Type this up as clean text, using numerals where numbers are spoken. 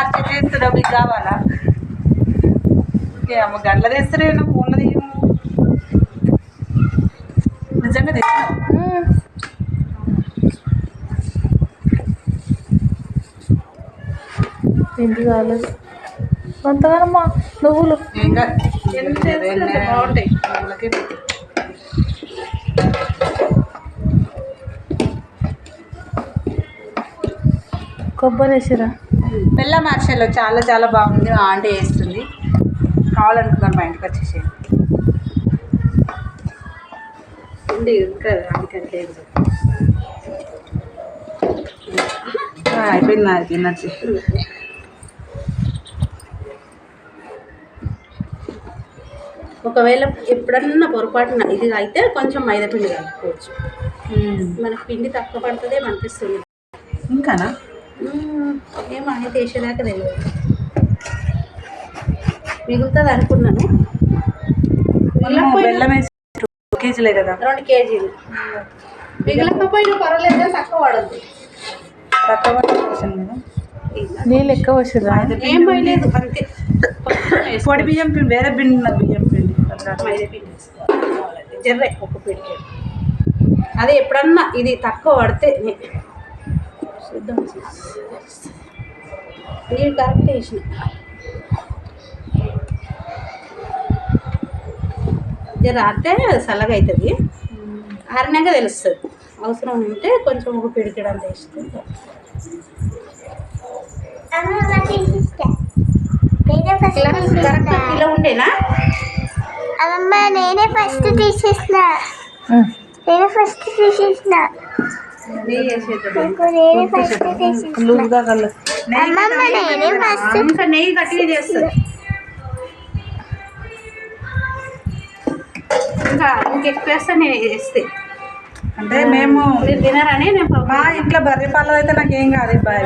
అర్చన చేస్తున్నా మీకు కావాలా అమ్మ గంటల తెస్తారే ఫోన్లో తీయము నిజంగా తెస్తావు ఇంటి కాలేదు కొంతగానమ్మా నువ్వులు ఇంకా బాగుంటాయి నువ్వులకే కొబ్బరి వేసిరా బెల్లం అరిసెలు చాలా చాలా బాగుంది ఆంటీ వేస్తుంది కావాలనుకున్నాను మా ఇంటికి వచ్చేసేది ఉంది ఇంకా ఆంటీ లేదు అయిపోయింది నాకు తినచ్చి ఒకవేళ ఎప్పుడన్నా పొరపాటున ఇది అయితే కొంచెం మైదా పిండి కలుపుకోవచ్చు మనకు పిండి తక్కువ పడుతుంది అనిపిస్తుంది ఇంకానా ఏమో అయితే వేసేదాకా తెలియదు మిగులుతుంది అనుకున్నాను బెల్లం వేసి 2 కేజీలే కదా 2 కేజీలు మిగిలకపోయినా పర్వాలేదు తక్కువ పడద్దు తక్కువ కదా నీళ్ళు ఎక్కువ వచ్చిరా ఏం పోయలేదు అంతే పొడి బియ్యం పిండి వేరే పిండి ఉన్నది బియ్యం పిండి మైదా పిండి వేసుకోవాలి జర్రే ఒక పిండి అదే ఎప్పుడన్నా ఇది తక్కువ పడితే చూద్దాం నీళ్ళు కరెక్ట్ వేసిన జర ఆడితే చల్లగా అవుతుంది ఆరినాక తెలుస్తుంది అవసరం ఉంటే కొంచెం ఒక పిడికిడంత వేసుకుంటా కరెక్ట్ కిలో ఉండేనా అమ్మమ్మ నేనే ఫస్ట్ తీసేసిన నేనే ఫస్ట్ తీసేసిన లూజ్గా కళ్ళు అమ్మమ్మ నేనే ఫస్ట్ ఇంకా నెయ్యి గట్టిగా చేస్తుంది ఇంకా ఇంకెక్కువ వేస్తే నేను వేస్తే అంటే మేము మీరు తినారని నేను మా ఇంట్లో బర్రె పాలు అయితే నాకు ఏం కాదు బాయ్